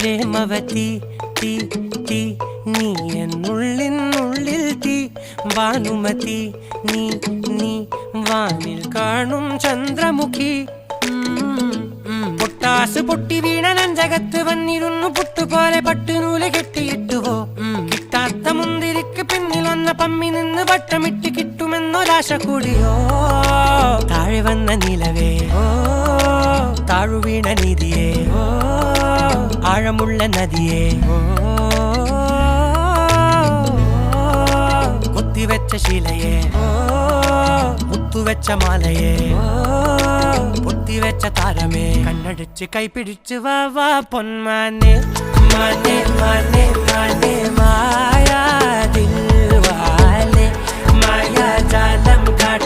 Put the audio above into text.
പ്രേമവതി തീ തീ നീ എന്നുള്ളിൽ തീ ഭാനുമതി നീ നീ വാനിൽ കാണും ചന്ദ്രമുഖി പൊട്ടാസ് പൊട്ടി വീണ നെഞ്ചകത്ത് വന്നിരുന്നു പുട്ടുപോലെ പട്ടുനൂല് കെട്ടിയിട്ടുവോ കിട്ടാത്ത മുന്തിരിക്ക് പിന്നിൽ വന്ന പമ്മി നിന്ന് വട്ടമിട്ട് കിട്ടുമെന്നൊരാശ കൂടിയോ താഴെ വന്ന നിലവേ താഴു വീണ നിധിയേ ആഴമുള്ള നദിയേ കൊത്തിവെച്ച ശിലയേ മുത്തുവെച്ച മാലയേ പൊത്തിവെച്ച താരമേ കണ്ണടിച്ച് കൈപിടിച്ച് വാ വാ പൊന്മാനെ മാനെ മാനെ മാനെ മായാ ദിൽവാലെ മായാ ജാലം കാട്ടി